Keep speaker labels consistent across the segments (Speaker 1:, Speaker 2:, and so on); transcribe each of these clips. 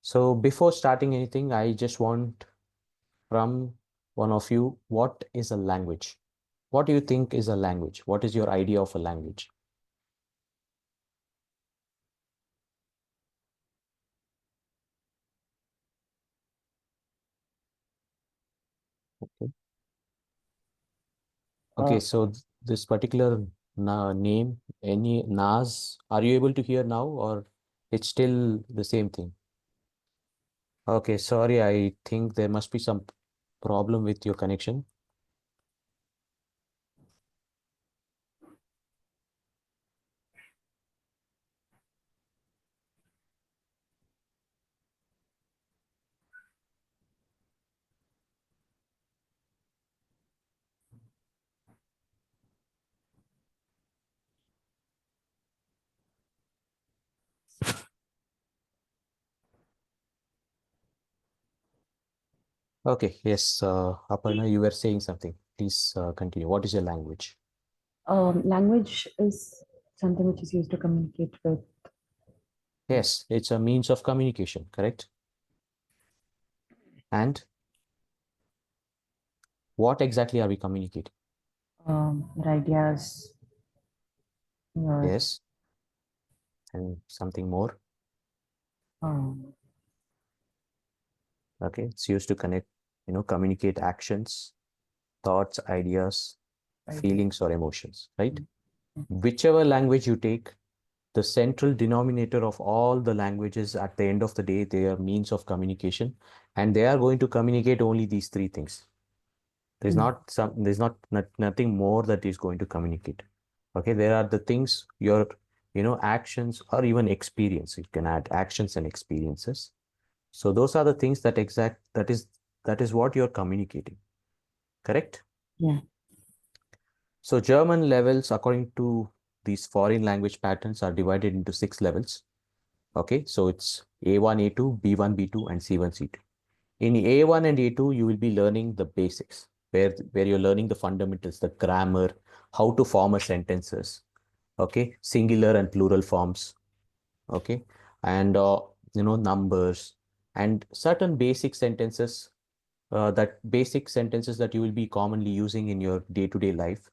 Speaker 1: So before starting anything, I just want from one of you, what is a language? What do you think is a language? What is your idea of a language? Okay. Okay,
Speaker 2: Uh,
Speaker 1: so this particular name, any Nas, are you able to hear now or it's still the same thing? Okay, sorry, I think there must be some problem with your connection. Okay, yes, Aparna, you were saying something. Please continue. What is your language?
Speaker 2: language is something which is used to communicate with.
Speaker 1: Yes, it's a means of communication, correct? And what exactly are we communicating?
Speaker 2: Your ideas, your
Speaker 1: Yes, and something more.
Speaker 2: um,
Speaker 1: Okay, it's used to connect, communicate actions, thoughts, ideas,
Speaker 2: idea.
Speaker 1: feelings, or emotions, right? Whichever language you take, the central denominator of all the languages at the end of the day, they are means of communication, and they are going to communicate only these three things.
Speaker 2: Mm.
Speaker 1: There's nothing more that is going to communicate. Okay, there are the things your, actions or even experience. You can add actions and experiences. So those are the things that is what you're communicating, correct?
Speaker 2: Yeah.
Speaker 1: So German levels, according to these foreign language patterns, are divided into 6 levels. Okay, so it's A1, A2, B1, B2, and C1, C2. In A1 and A2, you will be learning the basics, where you're learning the fundamentals, the grammar, how to form a sentences, okay, singular and plural forms, okay, and numbers and certain basic sentences, that basic sentences that you will be commonly using in your day-to-day life.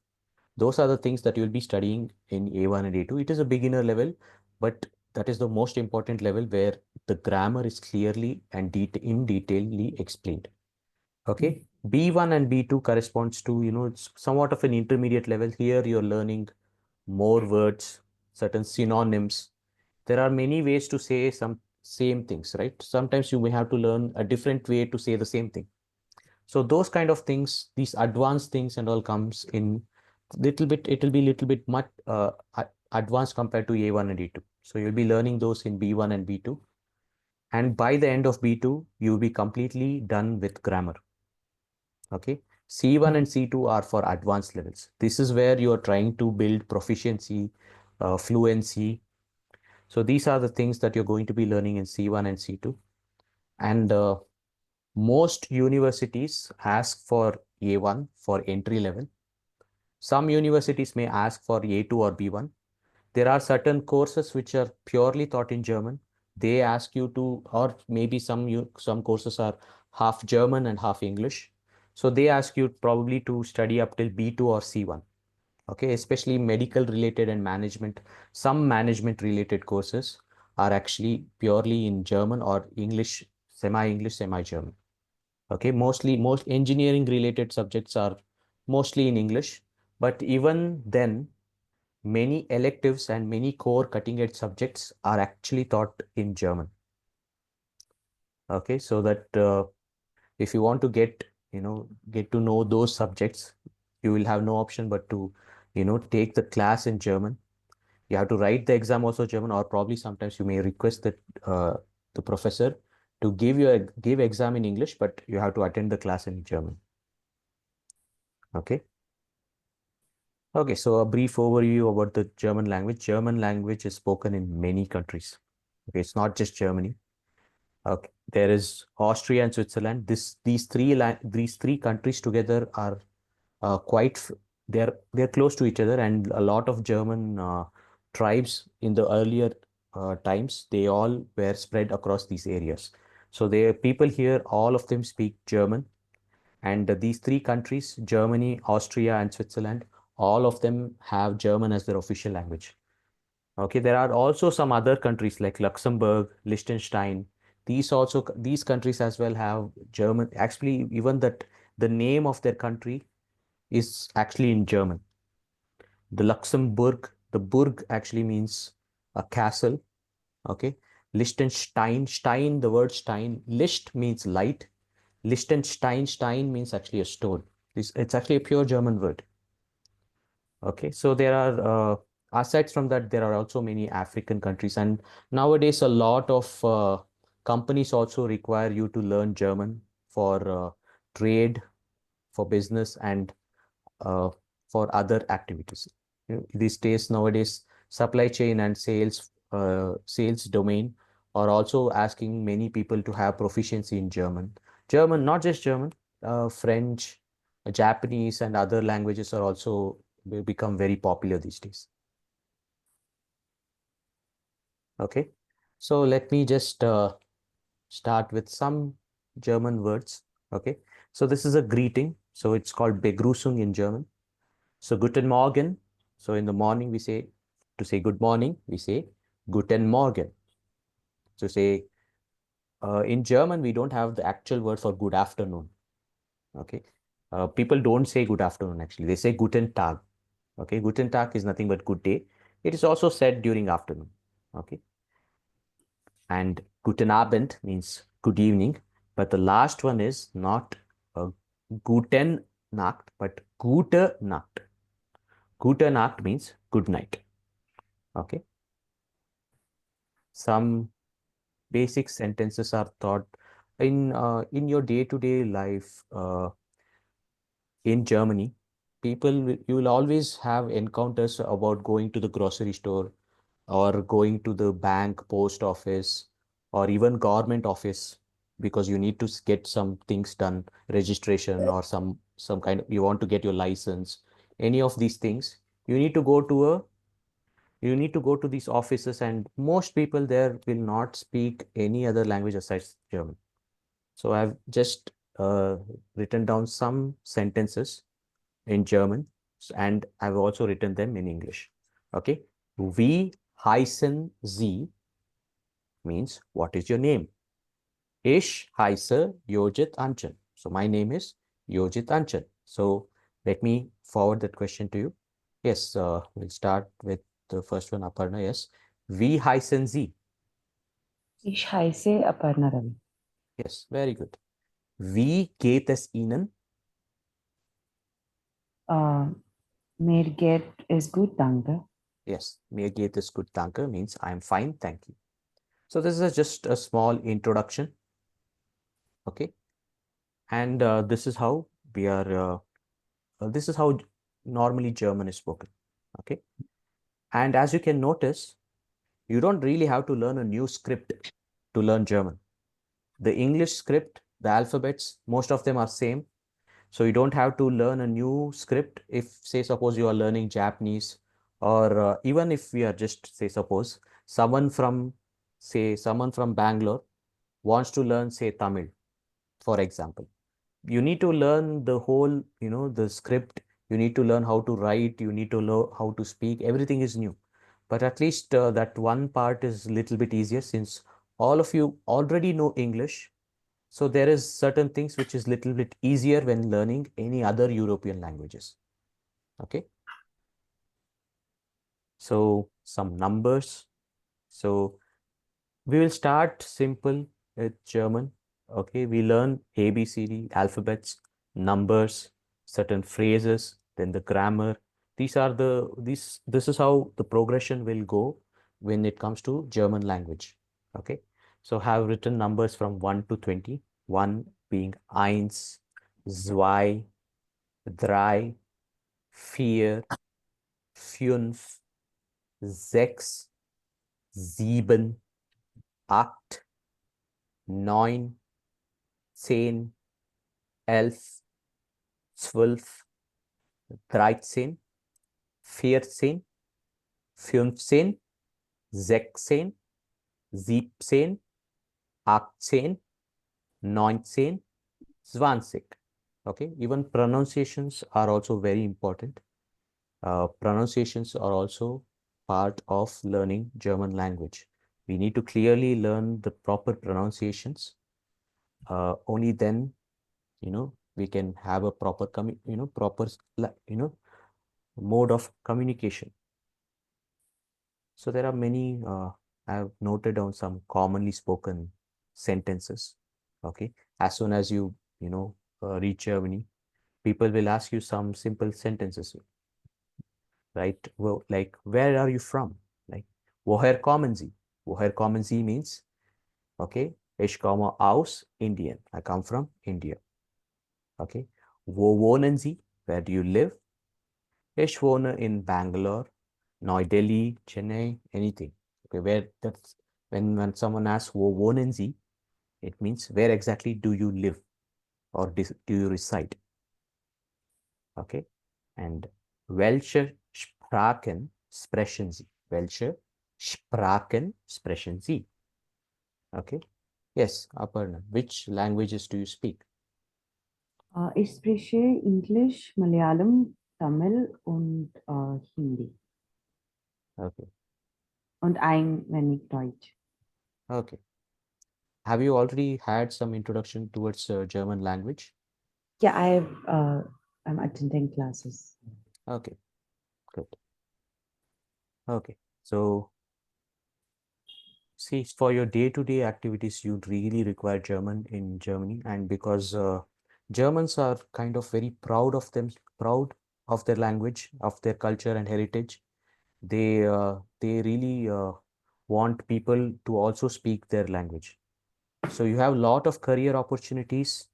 Speaker 1: Those are the things that you'll be studying in A1 and A2. It is a beginner level, but that is the most important level where the grammar is clearly and in detailedly explained. Okay.
Speaker 2: Mm.
Speaker 1: B1 and B2 corresponds to, it's somewhat of an intermediate level. Here you're learning more words, certain synonyms. There are many ways to say some same things, right? Sometimes you may have to learn a different way to say the same thing. So those kind of things, these advanced things and all comes in little bit, it'll be little bit much advanced compared to A1 and A2. So you'll be learning those in B1 and B2. And by the end of B2, you'll be completely done with grammar. Okay. C1
Speaker 2: Yeah.
Speaker 1: and C2 are for advanced levels. This is where you are trying to build proficiency, fluency. So these are the things that you're going to be learning in C1 and C2. And most universities ask for A1 for entry level. Some universities may ask for A2 or B1. There are certain courses which are purely taught in German. They ask you to, or maybe some courses are half German and half English. So they ask you probably to study up till B2 or C1. Okay, especially medical related and management. Some management related courses are actually purely in German or English, semi-English, semi-German. Okay, most engineering related subjects are mostly in English, but even then, many electives and many core cutting edge subjects are actually taught in German. Okay, so that if you want to get to know those subjects, you will have no option but to, take the class in German. You have to write the exam also German, or probably sometimes you may request that the professor to give exam in English, but you have to attend the class in German. Okay. Okay, so a brief overview about the German language. German language is spoken in many countries. Okay, it's not just Germany. Okay, there is Austria and Switzerland. These three countries together are quite they're close to each other, and a lot of German tribes in the earlier times, they all were spread across these areas. So the people here, all of them speak German. And these three countries, Germany, Austria, and Switzerland, all of them have German as their official language. Okay, there are also some other countries like Luxembourg, Liechtenstein. These countries as well have German. Actually, even that the name of their country is actually in German. The Luxembourg, the Burg actually means a castle. Okay. Liechtenstein, Stein, the word Stein, Licht means light. Liechtenstein, Stein means actually a stone. It's actually a pure German word. Okay, so there are, aside from that, there are also many African countries, and nowadays a lot of companies also require you to learn German for trade, for business, and uh, for other activities. These days, nowadays, supply chain and sales domain are also asking many people to have proficiency in German. German, not just German, French, Japanese, and other languages are also become very popular these days. Okay, so let me just start with some German words. Okay, so this is a greeting. So it's called Begrüßung in German. So Guten Morgen. So in the morning we say, to say good morning, we say Guten Morgen. So say in German we don't have the actual word for good afternoon. Okay, people don't say good afternoon actually. They say Guten Tag. Okay, Guten Tag is nothing but good day. It is also said during afternoon. Okay, and Guten Abend means good evening, but the last one is not Guten Nacht, but Gute Nacht. Gute Nacht means good night. Okay. Some basic sentences are taught in your day-to-day life in Germany. You will always have encounters about going to the grocery store or going to the bank, post office, or even government office because you need to get some things done, registration or some kind of you want to get your license. Any of these things, you need to go to a you need to go to these offices, and most people there will not speak any other language aside German. So I've just written down some sentences in German, and I've also written them in English. Okay. Wie heißen Sie means what is your name? Ich heiße Yojit Anchan. So my name is Yojit Anchan. So let me forward that question to you. Yes, we'll start with the first one, Aparna. Yes. Wie heißen Sie?
Speaker 2: Ich heiße Aparna Ravi.
Speaker 1: Yes, very good. Wie geht es Ihnen?
Speaker 2: Uh, Mir geht es gut, danke.
Speaker 1: Yes, mir geht es gut, danke means I'm fine, thank you. So this is just a small introduction. Okay. And this is how we are, this is how normally German is spoken. Okay. And as you can notice, you don't really have to learn a new script to learn German. The English script, the alphabets, most of them are same. So you don't have to learn a new script if, say, suppose you are learning Japanese, or even if we are just, say, suppose someone from Bangalore wants to learn, say, Tamil, for example. You need to learn the whole, the script. You need to learn how to write. You need to learn how to speak. Everything is new. But at least that one part is a little bit easier since all of you already know English. So there is certain things which is little bit easier when learning any other European languages. Okay. So some numbers. So we will start simple with German. Okay, we learn ABCD, alphabets, numbers, certain phrases, then the grammar. This is how the progression will go when it comes to German language. Okay, so have written numbers from 1 to 20. 1 being eins, zwei, drei, vier, fünf, sechs, sieben, acht, neun, 10, 11, 12, 13, 14, 15, 16, 17, 18, 19, 20. Okay, even pronunciations are also very important. Pronunciations are also part of learning German language. We need to clearly learn the proper pronunciations. Only then, we can have a proper, proper, mode of communication. So there are many, I've noted down some commonly spoken sentences. Okay. As soon as you reach Germany, people will ask you some simple sentences, right? Well, like, where are you from? Like, woher kommen Sie? Woher kommen Sie means, okay, ich komme aus Indien. I come from India. Okay. Wo wohnen Sie? Where do you live? Ich wohne in Bangalore, New Delhi, Chennai, anything. Okay, where that's when someone asks wo wohnen Sie, it means where exactly do you live or do you reside? Okay, and welche Sprachen sprechen Sie? Welche Sprachen sprechen Sie? Okay, yes, Aparna, which languages do you speak?
Speaker 2: Ich spreche Englisch, Malayalam, Tamil und Hindi.
Speaker 1: Okay,
Speaker 2: Und ein wenig Deutsch.
Speaker 1: okay. Have you already had some introduction towards German language?
Speaker 2: Yeah, I'm attending classes.
Speaker 1: Okay, good. Okay, so see, for your day-to-day activities, you really require German in Germany, and because Germans are kind of very proud of their language, of their culture and heritage. They really want people to also speak their language. So you have a lot of career opportunities,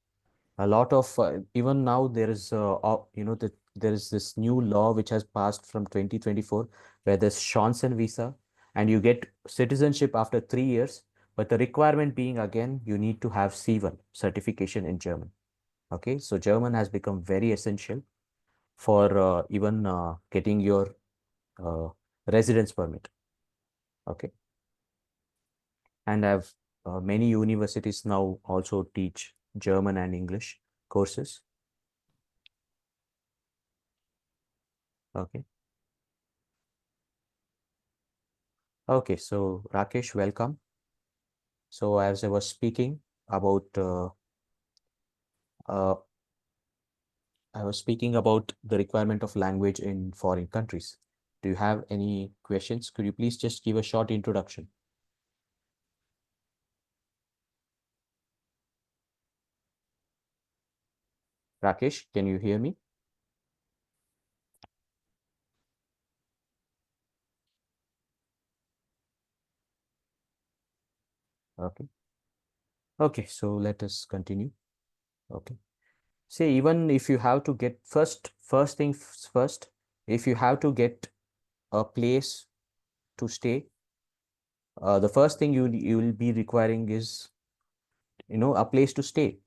Speaker 1: a lot of even now there is that there is this new law which has passed from 2024 where there's Johnson visa and you get citizenship after 3 years, but the requirement being again you need to have C1 certification in German. Okay, so German has become very essential for even getting your uh, residence permit. Okay, and I've many universities now also teach German and English courses. Okay. Okay, so Rakesh, welcome. So as I was speaking about, uh, I was speaking about the requirement of language in foreign countries. Do you have any questions? Could you please just give a short introduction? Rakesh, can you hear me? Okay. Okay, so let us continue. Okay. Say even if you have to get first things first, if you have to get a place to stay, the first thing you will be requiring is a place to stay.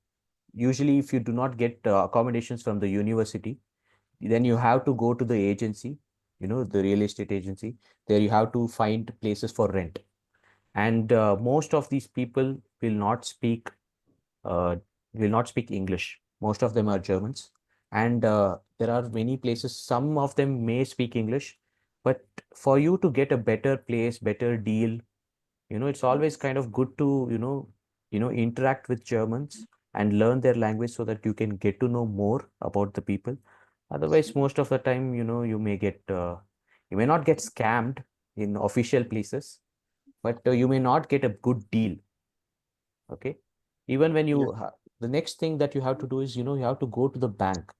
Speaker 1: Usually if you do not get accommodations from the university, then you have to go to the agency, the real estate agency. There you have to find places for rent, and most of these people uh, will not speak English. Most of them are Germans, and there are many places, some of them may speak English, but for you to get a better place, better deal, it's always kind of good to interact with Germans and learn their language so that you can get to know more about the people. Otherwise, most of the time, you may not get scammed in official places, but you may not get a good deal. Okay. Even when
Speaker 3: Yeah.
Speaker 1: the next thing that you have to do is, you have to go to the bank.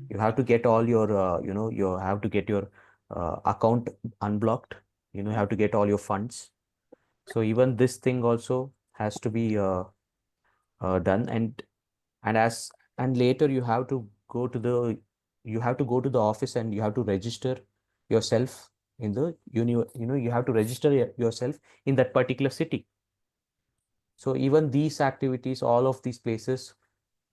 Speaker 1: You have to get all your, you have to get your account unblocked. You have to get all your funds. So even this thing also has to be done, and later you have to go to the office and you have to register yourself in the you have to register yourself in that particular city. So even these activities, all of these places,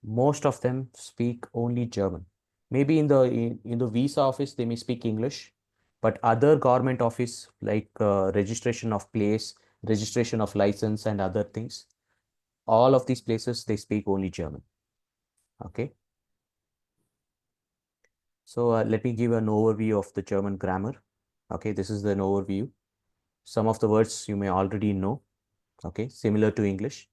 Speaker 1: most of them speak only German. Maybe in the visa office they may speak English, but other government office like registration of place, registration of license, and other things, All of these places, they speak only German. Okay. So let me give an overview of the German grammar. Okay, this is an overview. Some of the words you may already know. Okay, similar to English.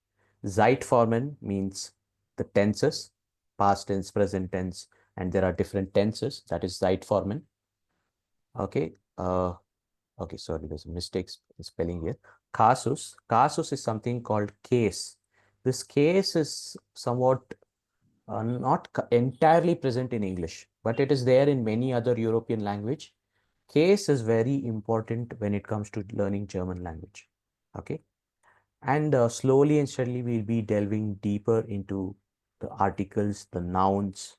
Speaker 1: Zeitformen means the tenses, past tense, present tense, and there are different tenses. That is Zeitformen. Okay. Okay, sorry, there's a mistake in spelling here. Casus is something called case. This case is somewhat not entirely present in English, but it is there in many other European language. Case is very important when it comes to learning German language. Okay. And slowly and steadily, we'll be delving deeper into the articles, the nouns,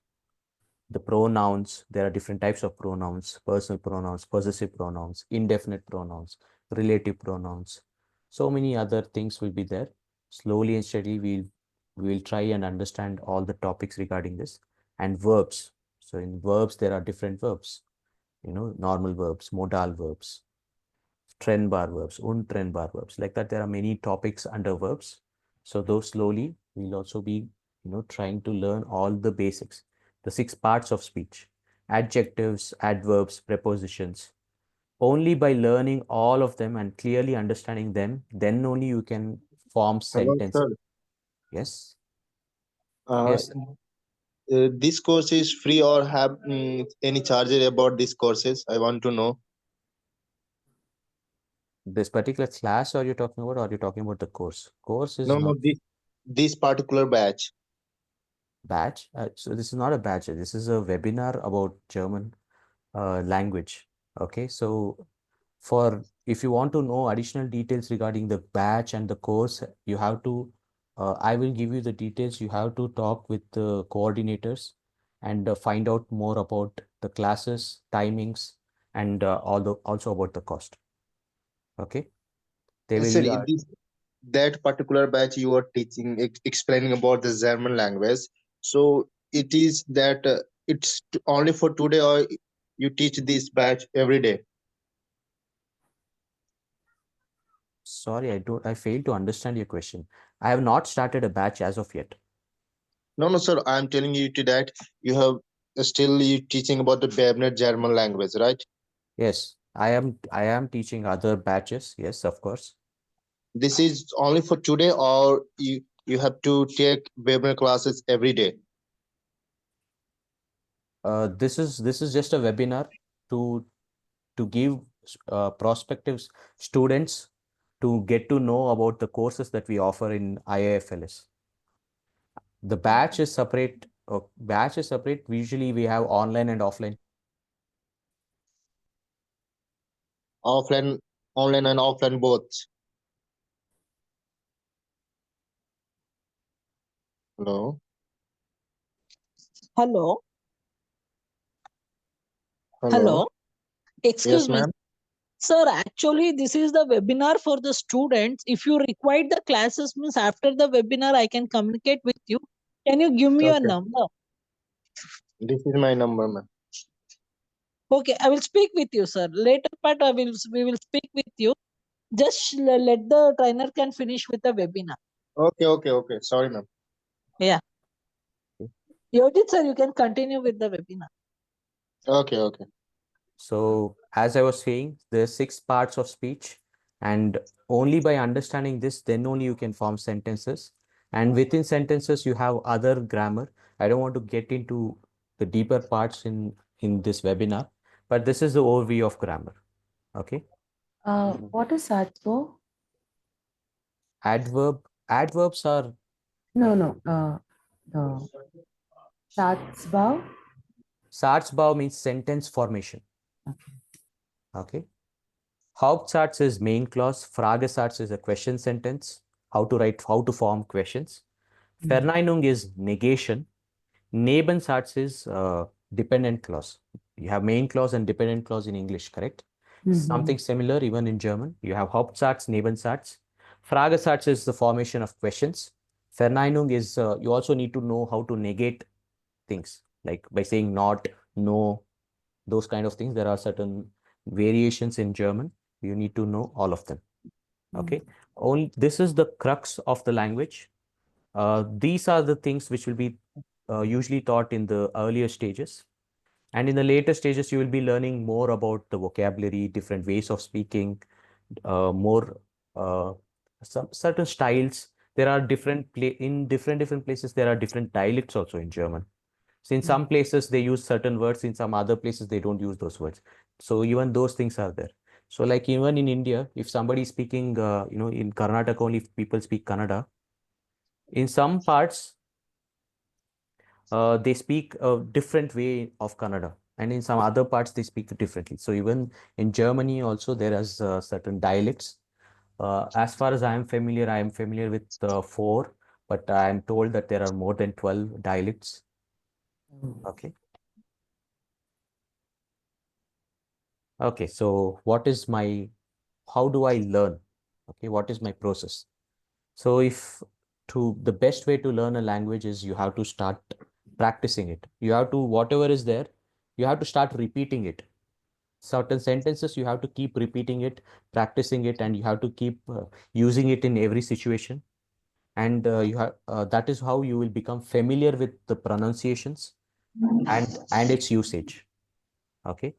Speaker 1: the pronouns. There are different types of pronouns: personal pronouns, possessive pronouns, indefinite pronouns, relative pronouns. So many other things will be there. Slowly and steadily, we'll try and understand all the topics regarding this. And verbs. So in verbs, there are different verbs, normal verbs, modal verbs, trennbar verbs, untrennbar verbs. Like that, there are many topics under verbs. So those slowly, we'll also be, trying to learn all the basics, the 6 parts of speech: adjectives, adverbs, prepositions. Only by learning all of them and clearly understanding them, then only you can form
Speaker 3: Hello,
Speaker 1: sentence.
Speaker 3: sir.
Speaker 1: Yes.
Speaker 3: Uh,
Speaker 1: Yes.
Speaker 3: this course is free or have any charges about these courses? I want to know.
Speaker 1: This particular class, are you talking about, or are you talking about the course? Course is
Speaker 3: No, no,
Speaker 1: not
Speaker 3: this particular batch.
Speaker 1: batch. So this is not a batch. This is a webinar about German language. Okay, so for if you want to know additional details regarding the batch and the course, you have to, I will give you the details. You have to talk with the coordinators and find out more about the classes, timings, and also about the cost. Okay, they
Speaker 3: Sir,
Speaker 1: will.
Speaker 3: in this that particular batch you are teaching, explaining about the German language. So it is that it's only for today, or you teach this batch every day?
Speaker 1: Sorry, I failed to understand your question. I have not started a batch as of yet.
Speaker 3: No, no, sir. I'm telling you to that you have still you teaching about the Babner German language, right?
Speaker 1: Yes, I am teaching other batches. Yes, of course.
Speaker 3: This is only for today, or you have to take Babner classes every day?
Speaker 1: This is just a webinar to give prospective students to get to know about the courses that we offer in IIFLS. The batch is separate. Batch is separate. Usually we have online and offline.
Speaker 3: Offline, online and offline both. Hello,
Speaker 4: Hello,
Speaker 3: hello.
Speaker 4: hello. Excuse
Speaker 3: Yes,
Speaker 4: me,
Speaker 3: ma'am.
Speaker 4: sir. Actually, this is the webinar for the students. If you require the classes, means after the webinar, I can communicate with you. Can you give me your
Speaker 3: Okay,
Speaker 4: number?
Speaker 3: this is my number, ma'am.
Speaker 4: Okay, I will speak with you, sir. Later part, we will speak with you. Just let the trainer can finish with the webinar.
Speaker 3: Okay, okay, okay. Sorry, ma'am.
Speaker 4: Yeah, Yojit sir, you can continue with the webinar.
Speaker 3: Okay, okay.
Speaker 1: So as I was saying, there are 6 parts of speech, and only by understanding this, then only you can form sentences. And within sentences, you have other grammar. I don't want to get into the deeper parts in this webinar, but this is the overview of grammar. Okay.
Speaker 2: What is Satsbo?
Speaker 1: Adverbs are
Speaker 2: No, no. The Satsbao.
Speaker 1: Satzbau means sentence formation.
Speaker 2: Okay.
Speaker 1: Okay. Hauptsatz is main clause. Fragesatz is a question sentence. How to form questions.
Speaker 2: Mm.
Speaker 1: Verneinung is negation. Nebensatz is dependent clause. You have main clause and dependent clause in English, correct?
Speaker 2: Mm-hmm.
Speaker 1: Something similar even in German. You have Hauptsatz, Nebensatz. Fragesatz is the formation of questions. Verneinung is you also need to know how to negate things, like by saying not, no, those kind of things. There are certain variations in German. You need to know all of them.
Speaker 2: Mm.
Speaker 1: Okay. Only this is the crux of the language. These are the things which will be usually taught in the earlier stages. And in the later stages, you will be learning more about the vocabulary, different ways of speaking, more uh, some certain styles. There are in different places. There are different dialects also in German. So in some places they use certain words. In some other places they don't use those words. So even those things are there. So like even in India, if somebody is speaking, in Karnataka only people speak Kannada. In some parts, they speak a different way of Kannada, and in some other parts they speak differently. So even in Germany also there is certain dialects. As far as I am familiar with four, but I am told that there are more than 12 dialects. Okay. Okay. So how do I learn? Okay. What is my process? So the best way to learn a language is you have to start practicing it. You have to, whatever is there, you have to start repeating it. Certain sentences, you have to keep repeating it, practicing it, and you have to keep using it in every situation. And that is how you will become familiar with the pronunciations and its usage. Okay.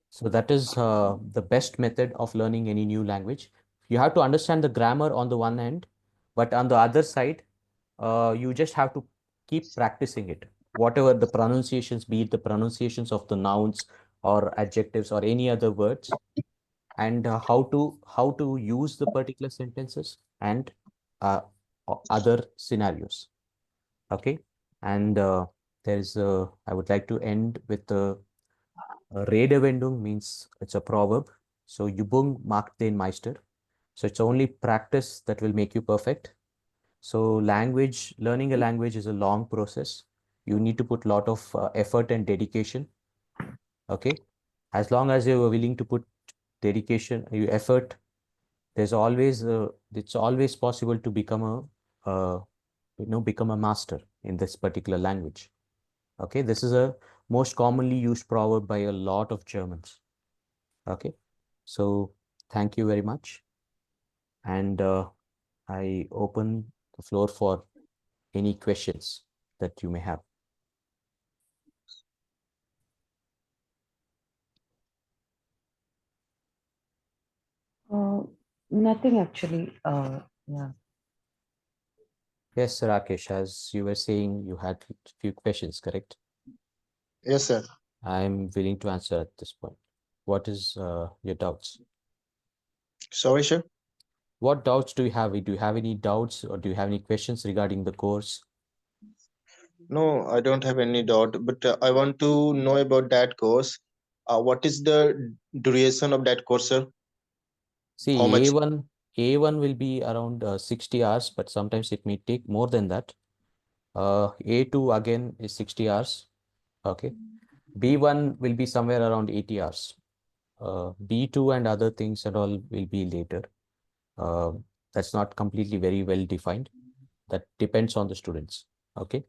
Speaker 1: So that is the best method of learning any new language. You have to understand the grammar on the one hand, but on the other side, you just have to keep practicing it. Whatever the pronunciations, be it the pronunciations of the nouns or adjectives or any other words, and how to use the particular sentences and uh, other scenarios. Okay, and I would like to end with the Redewendung means it's a proverb. So Übung macht den Meister. So it's only practice that will make you perfect. So learning a language is a long process. You need to put a lot of effort and dedication. Okay. As long as you're willing to put dedication, you effort, it's always possible to become a master in this particular language. Okay. This is a most commonly used proverb by a lot of Germans. Okay. So thank you very much. And I open the floor for any questions that you may have.
Speaker 2: Nothing actually. Yeah.
Speaker 1: Yes, Rakesh, as you were saying, you had a few questions, correct?
Speaker 3: Yes, sir.
Speaker 1: I'm willing to answer at this point. What is your doubts?
Speaker 3: Sorry, sir.
Speaker 1: What doubts do you have? Do you have any doubts or do you have any questions regarding the course?
Speaker 3: No, I don't have any doubt, but I want to know about that course. What is the duration of that course, sir? How
Speaker 1: See,
Speaker 3: much?
Speaker 1: A1 will be around 60 hours, but sometimes it may take more than that. A2 again is 60 hours. Okay. B1 will be somewhere around 80 hours. B2 and other things and all will be later. Uh, that's not completely very well defined. That depends on the students. Okay.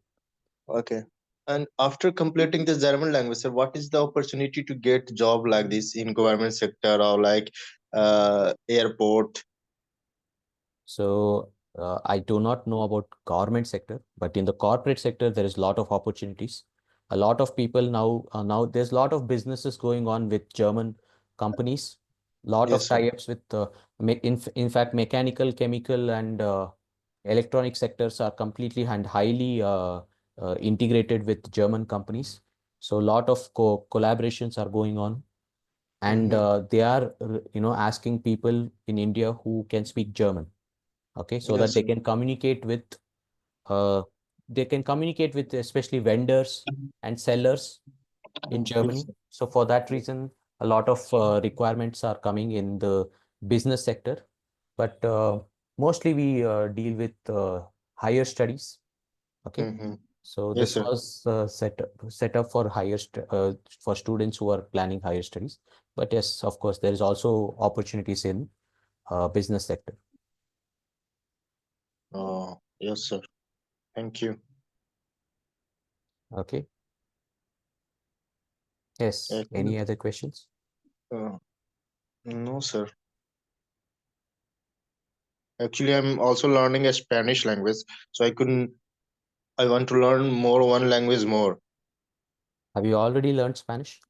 Speaker 3: Okay. And after completing the German language, sir, what is the opportunity to get job like this in government sector or like airport?
Speaker 1: So I do not know about government sector, but in the corporate sector, there is a lot of opportunities. A lot of people now there's a lot of businesses going on with German companies. Lot
Speaker 3: Yes,
Speaker 1: of
Speaker 3: sir.
Speaker 1: tie-ups with in fact mechanical, chemical, and electronic sectors are completely and highly integrated with German companies. So a lot of collaborations are going on, and
Speaker 3: Mm-hmm.
Speaker 1: they are asking people in India who can speak German. Okay, so that
Speaker 3: Yes, sir.
Speaker 1: uh, they can communicate with especially vendors and sellers in
Speaker 3: Yes,
Speaker 1: Germany.
Speaker 3: sir.
Speaker 1: So for that reason, a lot of requirements are coming in the business sector, but mostly we deal with higher studies. Okay,
Speaker 3: Mm-hmm.
Speaker 1: so
Speaker 3: Yes,
Speaker 1: this
Speaker 3: sir.
Speaker 1: was set up for for students who are planning higher studies. But yes, of course, there is also opportunities in business sector.
Speaker 3: Oh, yes, sir. Thank you.
Speaker 1: Okay. Yes.
Speaker 3: Actually,
Speaker 1: Any other questions?
Speaker 3: no, sir. Actually, I'm also learning a Spanish language, so I want to learn more one language more.
Speaker 1: Have you already learned Spanish?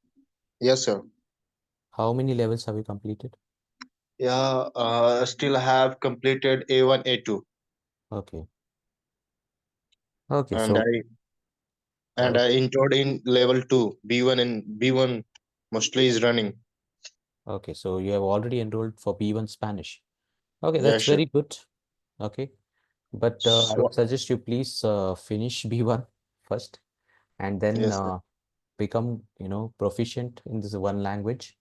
Speaker 3: Yes, sir.
Speaker 1: How many levels have you completed?
Speaker 3: Yeah, still have completed A1, A2,
Speaker 1: Okay. Okay,
Speaker 3: and
Speaker 1: so
Speaker 3: I entered in level 2, B1, and B1 mostly is running.
Speaker 1: okay, so you have already enrolled for B1 Spanish. Okay,
Speaker 3: Yeah,
Speaker 1: that's
Speaker 3: sure.
Speaker 1: very good. Okay, but I
Speaker 3: So
Speaker 1: would suggest you please finish B1 first, and then
Speaker 3: yes, sir.
Speaker 1: become, proficient in this one language.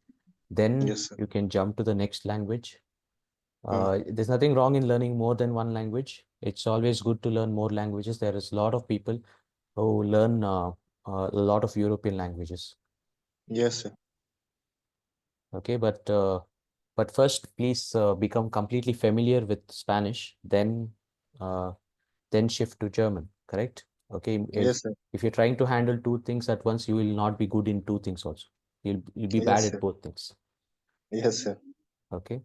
Speaker 1: Then
Speaker 3: Yes, sir.
Speaker 1: you can jump to the next language.
Speaker 3: Hmm.
Speaker 1: There's nothing wrong in learning more than one language. It's always good to learn more languages. There is a lot of people who learn a lot of European languages.
Speaker 3: Yes, sir.
Speaker 1: Okay, but first, please become completely familiar with Spanish, uh, then shift to German, correct? Okay,
Speaker 3: Yes, sir.
Speaker 1: if you're trying to handle two things at once, you will not be good in two things also. You'll be bad
Speaker 3: Yes,
Speaker 1: at
Speaker 3: sir.
Speaker 1: both things.
Speaker 3: Yes, sir.
Speaker 1: Okay.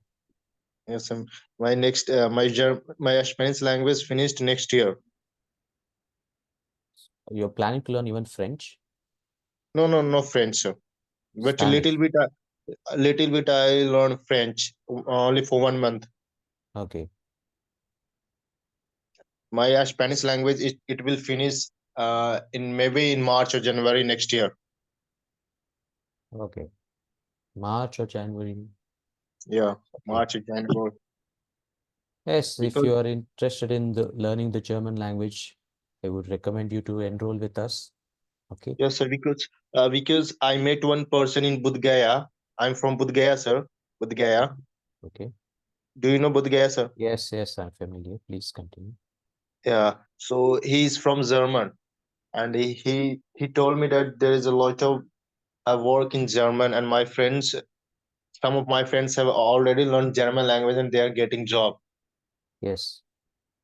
Speaker 3: Yes, sir. My next, my Spanish language finished next year.
Speaker 1: You're planning to learn even French,
Speaker 3: No, no, no French, sir. But
Speaker 1: Spanish.
Speaker 3: a little bit I learned French only for 1 month.
Speaker 1: Okay.
Speaker 3: My Spanish language it will finish in maybe in March or January next year.
Speaker 1: Okay. March or January.
Speaker 3: Yeah,
Speaker 1: Okay.
Speaker 3: March or January.
Speaker 1: Yes, if
Speaker 3: Because
Speaker 1: you are interested in learning the German language, I would recommend you to enroll with us. Okay.
Speaker 3: yes, sir. Because I met one person in Bodh Gaya. I'm from Bodh Gaya, sir. Bodh Gaya.
Speaker 1: Okay.
Speaker 3: Do you know Bodh Gaya, sir?
Speaker 1: Yes, yes, I'm familiar. Please continue.
Speaker 3: Yeah. So he's from German, and he told me that there is a lot of work in German, and some of my friends have already learned German language, and they are getting job.
Speaker 1: Yes.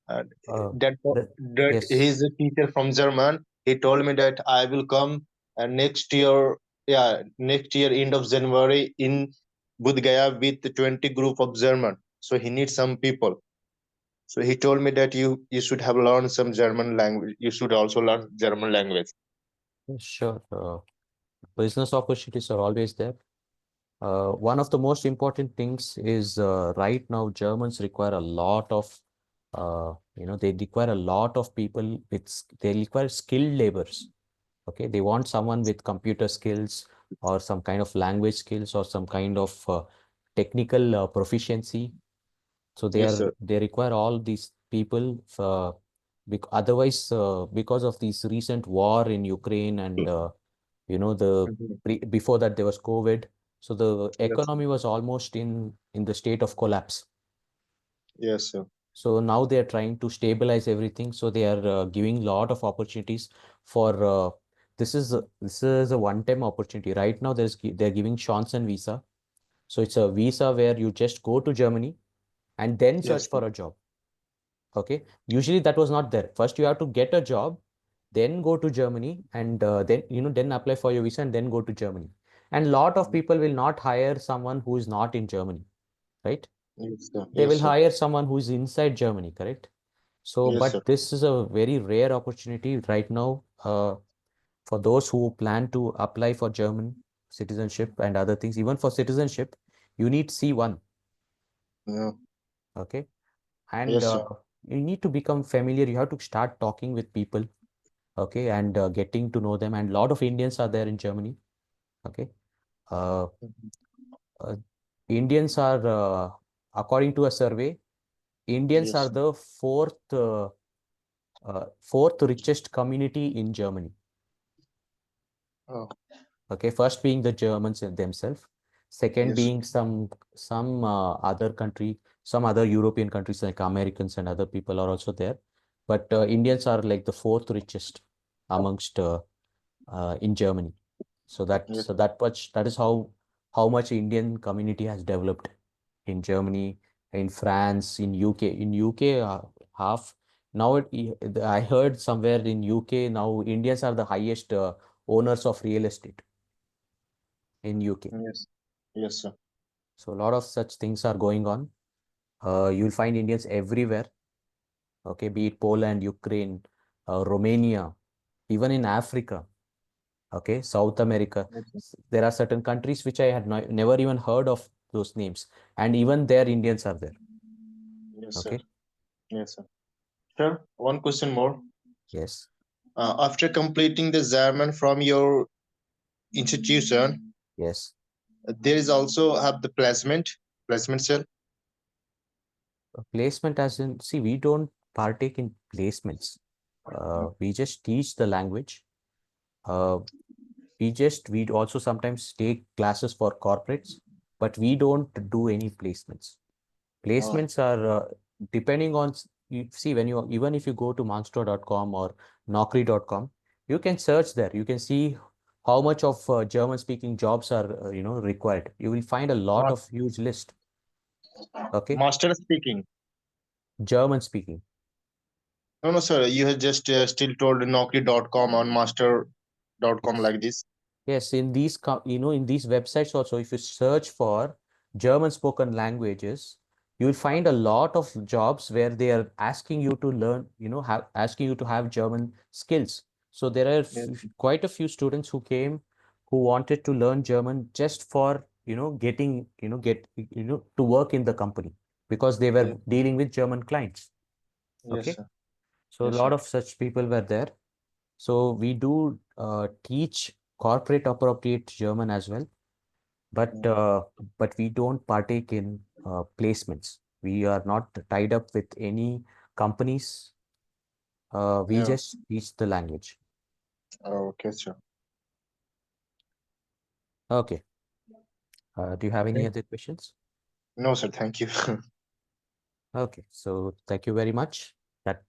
Speaker 3: And
Speaker 1: Uh,
Speaker 3: that
Speaker 1: the,
Speaker 3: that
Speaker 1: yes.
Speaker 3: he's a teacher from German. He told me that I will come next year. Yeah, next year end of January in Bodh Gaya with 20 group of German. So he needs some people. So he told me that you should have learned some German language. You should also learn German language.
Speaker 1: Yes, sure. Business opportunities are always there. One of the most important things is right now Germans require a lot of, they require a lot of people they require skilled laborers. Okay, they want someone with computer skills or some kind of language skills or some kind of technical proficiency. So
Speaker 3: Yes, sir.
Speaker 1: they require all these people. Otherwise, because of this recent war in Ukraine and the
Speaker 3: Mhm.
Speaker 1: before that there was COVID, so the
Speaker 3: Yes, sir.
Speaker 1: economy was almost in the state of collapse.
Speaker 3: Yes, sir.
Speaker 1: So now they are trying to stabilize everything. So they are giving a lot of opportunities for this is a one-time opportunity. Right now, they're giving chance and visa. So it's a visa where you just go to Germany and then search
Speaker 3: Yes, sir.
Speaker 1: for a job. Okay. Usually that was not there. First you have to get a job, then go to Germany, and then apply for your visa and then go to Germany. And lot of people will not hire someone who is not in Germany, right?
Speaker 3: Yes, sir.
Speaker 1: They will
Speaker 3: Yes, sir.
Speaker 1: hire someone who is inside Germany, correct? So,
Speaker 3: Yes, sir.
Speaker 1: but this is a very rare opportunity right now for those who plan to apply for German citizenship and other things. Even for citizenship, you need C1,
Speaker 3: Yeah.
Speaker 1: okay? And
Speaker 3: Yes, sir.
Speaker 1: you need to become familiar. You have to start talking with people, okay, and getting to know them. And a lot of Indians are there in Germany, okay. Uh,
Speaker 3: Mhm.
Speaker 1: uh, Indians are, according to a survey, Indians are
Speaker 3: Yes.
Speaker 1: the fourth richest community in Germany.
Speaker 3: Oh,
Speaker 1: Okay, first being the Germans in themselves, second
Speaker 3: yes.
Speaker 1: being some other country, some other European countries like Americans and other people are also there, but Indians are like the fourth richest amongst in Germany. So
Speaker 3: Yes.
Speaker 1: that is how much Indian community has developed in Germany, in France, in UK. In UK, half now I heard somewhere in UK now Indians are the highest owners of real estate in UK.
Speaker 3: Yes. Yes, sir.
Speaker 1: So a lot of such things are going on. You'll find Indians everywhere. Okay, be it Poland, Ukraine, Romania, even in Africa. Okay, South America.
Speaker 3: Yes, sir.
Speaker 1: There are certain countries which I had never even heard of those names, and even there Indians are there.
Speaker 3: Yes, sir.
Speaker 1: Okay.
Speaker 3: Yes, sir. Sure. One question more.
Speaker 1: Yes.
Speaker 3: After completing the German from your institution,
Speaker 1: Yes.
Speaker 3: there is also have the placement cell.
Speaker 1: Placement as in, see, we don't partake in placements. We just teach the language. Uh, we also sometimes take classes for corporates, but we don't do any placements. Placements are depending on, you see, when you, even if you go to monster.com or naukri.com, you can search there. You can see how much of German speaking jobs are, required. You will find a lot
Speaker 3: Ma-
Speaker 1: of huge list. Okay.
Speaker 3: Master speaking.
Speaker 1: German speaking.
Speaker 3: No, no, sir. You have just still told Naukri.com on master.com
Speaker 1: Yes.
Speaker 3: like this.
Speaker 1: Yes, in these, in these websites also, if you search for German spoken languages, you'll find a lot of jobs where they are asking you to learn, asking you to have German skills. So there are
Speaker 3: Yes,
Speaker 1: quite a few students who came who wanted to learn German just for, getting, to work in the company because they were
Speaker 3: yes,
Speaker 1: dealing with German clients.
Speaker 3: yes,
Speaker 1: Okay.
Speaker 3: sir.
Speaker 1: So a
Speaker 3: Yes,
Speaker 1: lot
Speaker 3: sir.
Speaker 1: of such people were there. So we do teach corporate appropriate German as well, but
Speaker 3: Mm.
Speaker 1: uh, but we don't partake in placements. We are not tied up with any companies. We
Speaker 3: Yeah.
Speaker 1: just teach the language.
Speaker 3: Okay, sir.
Speaker 1: Okay. Do you have any
Speaker 3: Thank-
Speaker 1: other questions?
Speaker 3: No, sir. Thank you.
Speaker 1: Okay. So thank you very much. That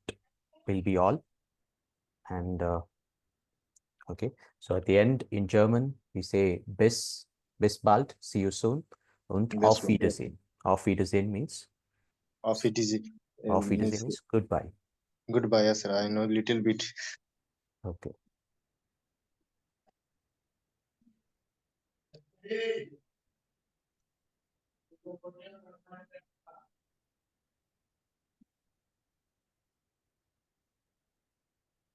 Speaker 1: will be all. And okay. So at the end in German, we say bis bald, see you soon, und
Speaker 3: This
Speaker 1: auf
Speaker 3: one. Yeah.
Speaker 1: Wiedersehen. Auf Wiedersehen means
Speaker 3: Of it is
Speaker 1: auf Wiedersehen
Speaker 3: means
Speaker 1: means goodbye.
Speaker 3: goodbye, yes, sir. I know little bit.
Speaker 1: Okay.